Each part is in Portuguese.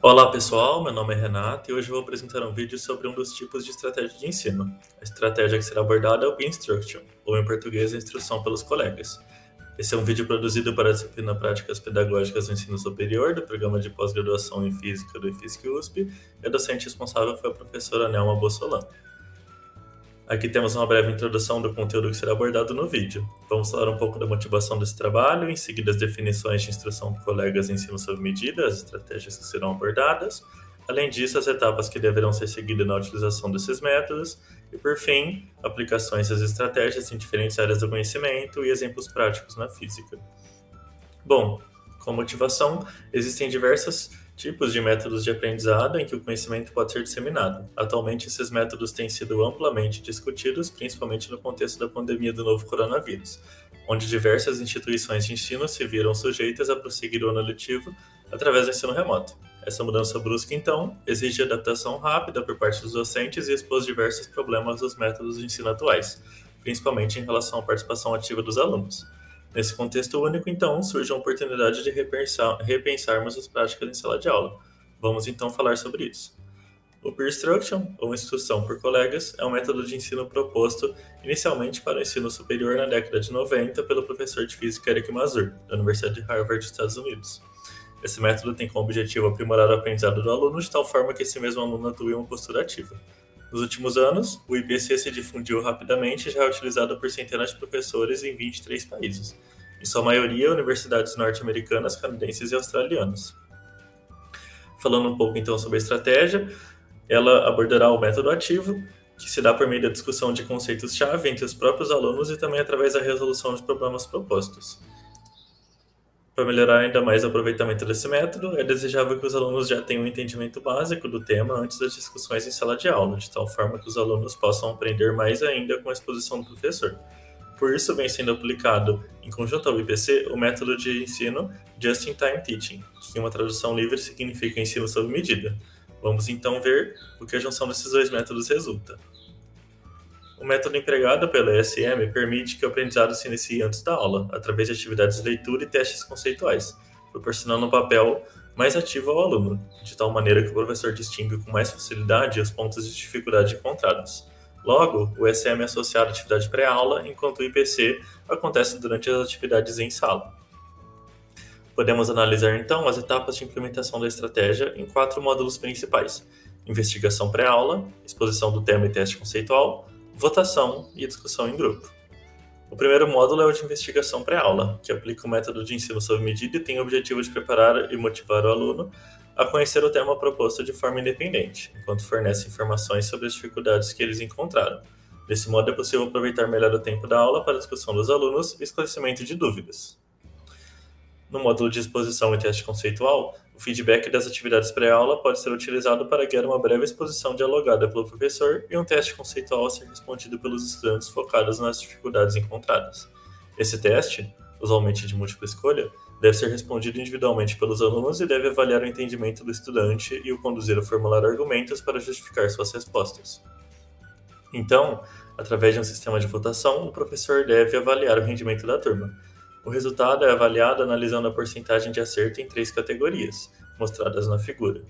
Olá pessoal, meu nome é Renato e hoje eu vou apresentar um vídeo sobre um dos tipos de estratégia de ensino. A estratégia que será abordada é o Peer Instruction, ou em português, a instrução pelos colegas. Esse é um vídeo produzido para a disciplina Práticas Pedagógicas do Ensino Superior, do programa de pós-graduação em Física do IFSC USP, e a docente responsável foi a professora Nelma Bossolan. Aqui temos uma breve introdução do conteúdo que será abordado no vídeo. Vamos falar um pouco da motivação desse trabalho, em seguida as definições de instrução por colegas e ensino sob medida, as estratégias que serão abordadas, além disso as etapas que deverão ser seguidas na utilização desses métodos e, por fim, aplicações das estratégias em diferentes áreas do conhecimento e exemplos práticos na física. Bom, com motivação, existem diversos tipos de métodos de aprendizado em que o conhecimento pode ser disseminado. Atualmente, esses métodos têm sido amplamente discutidos, principalmente no contexto da pandemia do novo coronavírus, onde diversas instituições de ensino se viram sujeitas a prosseguir o ano letivo através do ensino remoto. Essa mudança brusca, então, exige adaptação rápida por parte dos docentes e expôs diversos problemas dos métodos de ensino atuais, principalmente em relação à participação ativa dos alunos. Nesse contexto único, então, surge a oportunidade de repensarmos as práticas em sala de aula. Vamos então falar sobre isso. O Peer Instruction, ou instrução por colegas, é um método de ensino proposto inicialmente para o ensino superior na década de 90 pelo professor de física Eric Mazur, da Universidade de Harvard, dos Estados Unidos. Esse método tem como objetivo aprimorar o aprendizado do aluno de tal forma que esse mesmo aluno atue em uma postura ativa. Nos últimos anos, o IPC se difundiu rapidamente e já é utilizado por centenas de professores em 23 países, em sua maioria universidades norte-americanas, canadenses e australianas. Falando um pouco então sobre a estratégia, ela abordará o método ativo, que se dá por meio da discussão de conceitos-chave entre os próprios alunos e também através da resolução de problemas propostos. Para melhorar ainda mais o aproveitamento desse método, é desejável que os alunos já tenham um entendimento básico do tema antes das discussões em sala de aula, de tal forma que os alunos possam aprender mais ainda com a exposição do professor. Por isso, vem sendo aplicado, em conjunto ao IPC, o método de ensino Just-in-Time Teaching, que em uma tradução livre significa ensino sob medida. Vamos então ver o que a junção desses dois métodos resulta. O método empregado pela ESM permite que o aprendizado se inicie antes da aula, através de atividades de leitura e testes conceituais, proporcionando um papel mais ativo ao aluno, de tal maneira que o professor distingue com mais facilidade os pontos de dificuldade encontrados. Logo, o ESM é associado à atividade pré-aula, enquanto o IPC acontece durante as atividades em sala. Podemos analisar então as etapas de implementação da estratégia em 4 módulos principais: investigação pré-aula, exposição do tema e teste conceitual, votação e discussão em grupo. O primeiro módulo é o de investigação pré-aula, que aplica o método de ensino sob medida e tem o objetivo de preparar e motivar o aluno a conhecer o tema proposto de forma independente, enquanto fornece informações sobre as dificuldades que eles encontraram. Desse modo, é possível aproveitar melhor o tempo da aula para a discussão dos alunos e esclarecimento de dúvidas. No módulo de exposição e teste conceitual, o feedback das atividades pré-aula pode ser utilizado para guiar uma breve exposição dialogada pelo professor e um teste conceitual a ser respondido pelos estudantes focados nas dificuldades encontradas. Esse teste, usualmente de múltipla escolha, deve ser respondido individualmente pelos alunos e deve avaliar o entendimento do estudante e o conduzir a formular argumentos para justificar suas respostas. Então, através de um sistema de votação, o professor deve avaliar o rendimento da turma. O resultado é avaliado analisando a porcentagem de acerto em 3 categorias, mostradas na figura.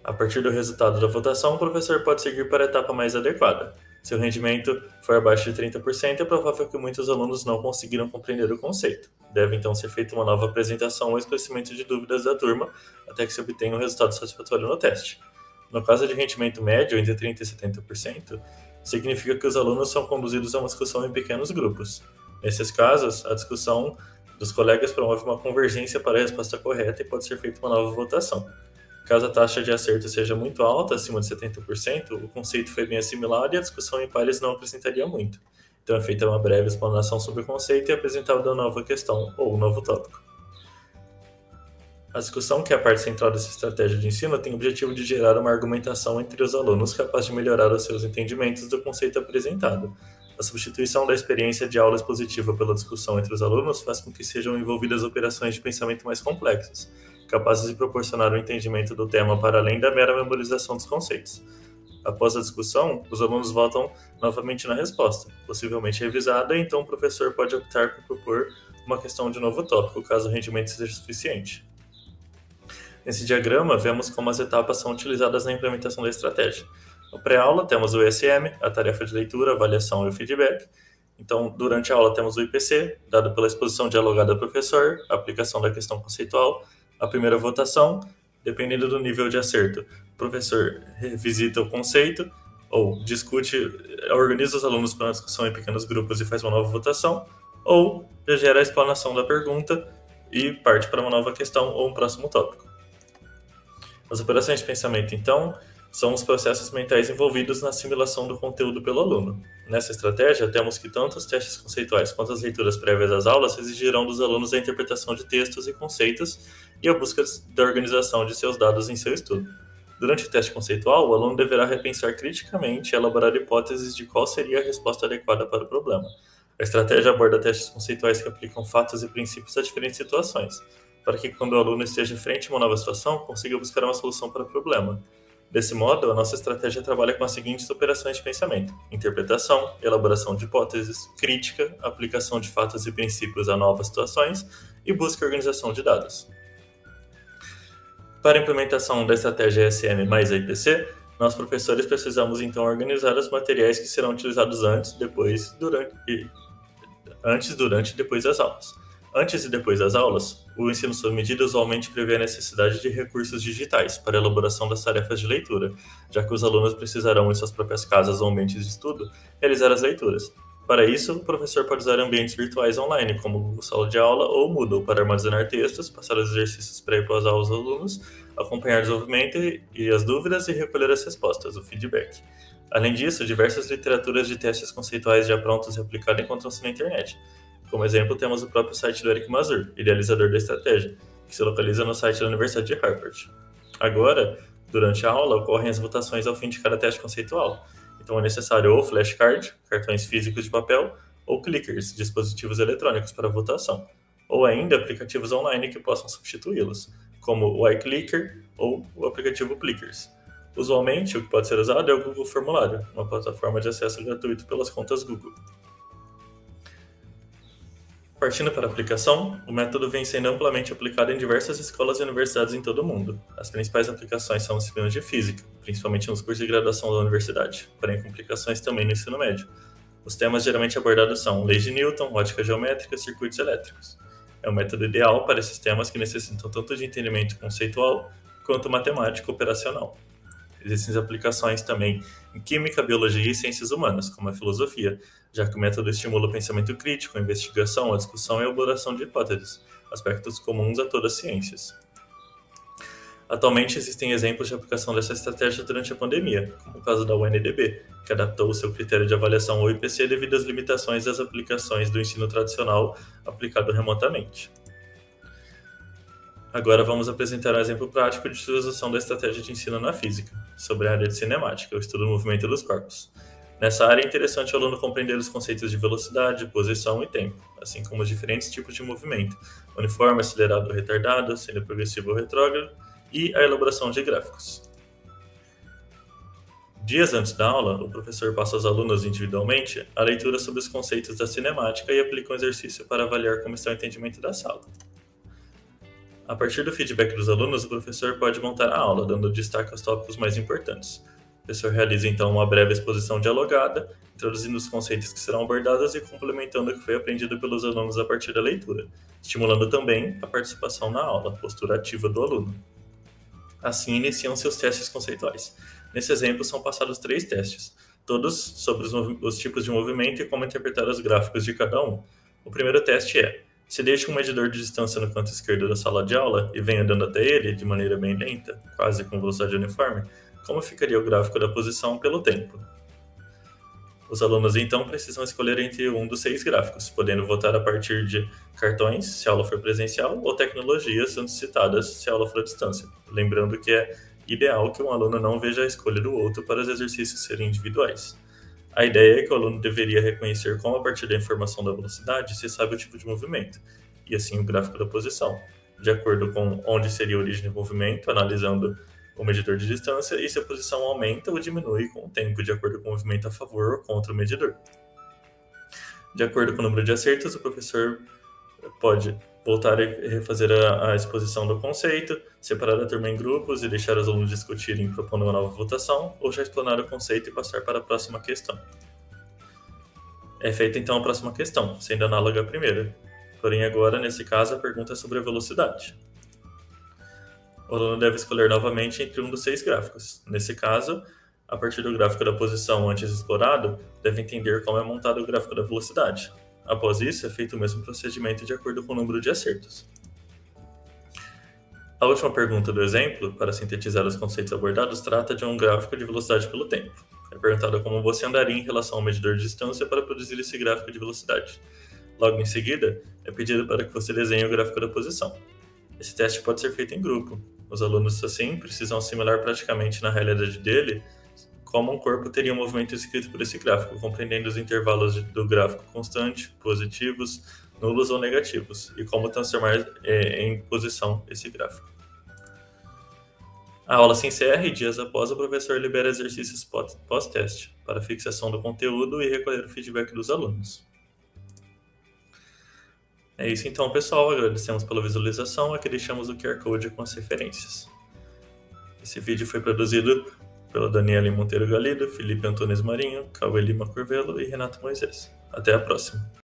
A partir do resultado da votação, o professor pode seguir para a etapa mais adequada. Se o rendimento for abaixo de 30%, é provável que muitos alunos não conseguiram compreender o conceito. Deve então ser feita uma nova apresentação ou esclarecimento de dúvidas da turma, até que se obtenha um resultado satisfatório no teste. No caso de rendimento médio, entre 30% e 70%, significa que os alunos são conduzidos a uma discussão em pequenos grupos. Nesses casos, a discussão dos colegas promove uma convergência para a resposta correta e pode ser feita uma nova votação. Caso a taxa de acerto seja muito alta, acima de 70%, o conceito foi bem assimilado e a discussão em pares não acrescentaria muito. Então é feita uma breve explanação sobre o conceito e apresentada uma nova questão ou um novo tópico. A discussão, que é a parte central dessa estratégia de ensino, tem o objetivo de gerar uma argumentação entre os alunos capaz de melhorar os seus entendimentos do conceito apresentado. A substituição da experiência de aula expositiva pela discussão entre os alunos faz com que sejam envolvidas operações de pensamento mais complexas, capazes de proporcionar o entendimento do tema para além da mera memorização dos conceitos. Após a discussão, os alunos votam novamente na resposta, possivelmente revisada, e então o professor pode optar por propor uma questão de novo tópico, caso o rendimento seja suficiente. Nesse diagrama, vemos como as etapas são utilizadas na implementação da estratégia. No pré-aula, temos o ESM, a tarefa de leitura, avaliação e o feedback. Então, durante a aula, temos o IPC, dado pela exposição dialogada do professor, a aplicação da questão conceitual, a primeira votação. Dependendo do nível de acerto, o professor revisita o conceito ou discute, organiza os alunos para uma discussão em pequenos grupos e faz uma nova votação, ou já gera a explanação da pergunta e parte para uma nova questão ou um próximo tópico. As operações de pensamento, então, são os processos mentais envolvidos na assimilação do conteúdo pelo aluno. Nessa estratégia, temos que tanto os testes conceituais quanto as leituras prévias às aulas exigirão dos alunos a interpretação de textos e conceitos e a busca da organização de seus dados em seu estudo. Durante o teste conceitual, o aluno deverá repensar criticamente e elaborar hipóteses de qual seria a resposta adequada para o problema. A estratégia aborda testes conceituais que aplicam fatos e princípios a diferentes situações, para que quando o aluno esteja frente a uma nova situação, consiga buscar uma solução para o problema. Desse modo, a nossa estratégia trabalha com as seguintes operações de pensamento: interpretação, elaboração de hipóteses, crítica, aplicação de fatos e princípios a novas situações e busca e organização de dados. Para a implementação da estratégia ESM mais a IPC, nós professores precisamos então organizar os materiais que serão utilizados antes, durante e depois das aulas. Antes e depois das aulas, o ensino sob medida usualmente prevê a necessidade de recursos digitais para a elaboração das tarefas de leitura, já que os alunos precisarão, em suas próprias casas ou ambientes de estudo, realizar as leituras. Para isso, o professor pode usar ambientes virtuais online, como o Google Sala de Aula ou Moodle, para armazenar textos, passar os exercícios pré e pós-aula aos alunos, acompanhar o desenvolvimento e as dúvidas e recolher as respostas, o feedback. Além disso, diversas literaturas de testes conceituais já prontos e aplicados encontram-se na internet. Como exemplo, temos o próprio site do Eric Mazur, idealizador da estratégia, que se localiza no site da Universidade de Harvard. Agora, durante a aula, ocorrem as votações ao fim de cada teste conceitual. Então é necessário ou flashcard, cartões físicos de papel, ou clickers, dispositivos eletrônicos para votação, ou ainda aplicativos online que possam substituí-los, como o iClicker ou o aplicativo Plickers. Usualmente, o que pode ser usado é o Google Formulário, uma plataforma de acesso gratuito pelas contas Google. Partindo para a aplicação, o método vem sendo amplamente aplicado em diversas escolas e universidades em todo o mundo. As principais aplicações são disciplinas de física, principalmente nos cursos de graduação da universidade, porém com aplicações também no ensino médio. Os temas geralmente abordados são leis de Newton, ótica geométrica e circuitos elétricos. É um método ideal para esses temas que necessitam tanto de entendimento conceitual quanto matemático operacional. Existem aplicações também em química, biologia e ciências humanas, como a filosofia, já que o método estimula o pensamento crítico, a investigação, a discussão e a elaboração de hipóteses, aspectos comuns a todas as ciências. Atualmente existem exemplos de aplicação dessa estratégia durante a pandemia, como o caso da UNDB, que adaptou o seu critério de avaliação ao IPC devido às limitações das aplicações do ensino tradicional aplicado remotamente. Agora vamos apresentar um exemplo prático de utilização da estratégia de ensino na física, sobre a área de cinemática, o estudo do movimento dos corpos. Nessa área é interessante o aluno compreender os conceitos de velocidade, posição e tempo, assim como os diferentes tipos de movimento, uniforme, acelerado ou retardado, sendo progressivo ou retrógrado, e a elaboração de gráficos. Dias antes da aula, o professor passa aos alunos individualmente a leitura sobre os conceitos da cinemática e aplica um exercício para avaliar como está o entendimento da sala. A partir do feedback dos alunos, o professor pode montar a aula, dando destaque aos tópicos mais importantes. O professor realiza então uma breve exposição dialogada, introduzindo os conceitos que serão abordados e complementando o que foi aprendido pelos alunos a partir da leitura, estimulando também a participação na aula, a postura ativa do aluno. Assim iniciam-se os testes conceituais. Nesse exemplo são passados 3 testes, todos sobre os tipos de movimento e como interpretar os gráficos de cada um. O primeiro teste é: se deixa um medidor de distância no canto esquerdo da sala de aula e vem andando até ele de maneira bem lenta, quase com velocidade uniforme, como ficaria o gráfico da posição pelo tempo? Os alunos então precisam escolher entre um dos 6 gráficos, podendo votar a partir de cartões, se a aula for presencial, ou tecnologias antes citadas, se a aula for à distância. Lembrando que é ideal que um aluno não veja a escolha do outro para os exercícios serem individuais. A ideia é que o aluno deveria reconhecer como, a partir da informação da velocidade, se sabe o tipo de movimento, e assim o gráfico da posição, de acordo com onde seria a origem do movimento, analisando o medidor de distância, e se a posição aumenta ou diminui com o tempo, de acordo com o movimento a favor ou contra o medidor. De acordo com o número de acertos, o professor pode voltar e refazer a exposição do conceito, separar a turma em grupos e deixar os alunos discutirem propondo uma nova votação, ou já explanar o conceito e passar para a próxima questão. É feita então a próxima questão, sendo análoga à primeira. Porém agora, nesse caso, a pergunta é sobre a velocidade. O aluno deve escolher novamente entre um dos 6 gráficos. Nesse caso, a partir do gráfico da posição antes explorado, deve entender como é montado o gráfico da velocidade. Após isso, é feito o mesmo procedimento de acordo com o número de acertos. A última pergunta do exemplo, para sintetizar os conceitos abordados, trata de um gráfico de velocidade pelo tempo. É perguntado como você andaria em relação ao medidor de distância para produzir esse gráfico de velocidade. Logo em seguida, é pedido para que você desenhe o gráfico da posição. Esse teste pode ser feito em grupo. Os alunos, assim, precisam assimilar praticamente na realidade dele como um corpo teria um movimento escrito por esse gráfico, compreendendo os intervalos do gráfico constante, positivos, nulos ou negativos, e como transformar em posição esse gráfico. A aula se encerra e dias após o professor libera exercícios pós-teste para fixação do conteúdo e recolher o feedback dos alunos. É isso então, pessoal. Agradecemos pela visualização. Aqui deixamos o QR Code com as referências. Esse vídeo foi produzido pela Daniela Monteiro Galido, Felipe Antunes Marinho, Cauê Lima Curvelo e Renato Moisés. Até a próxima!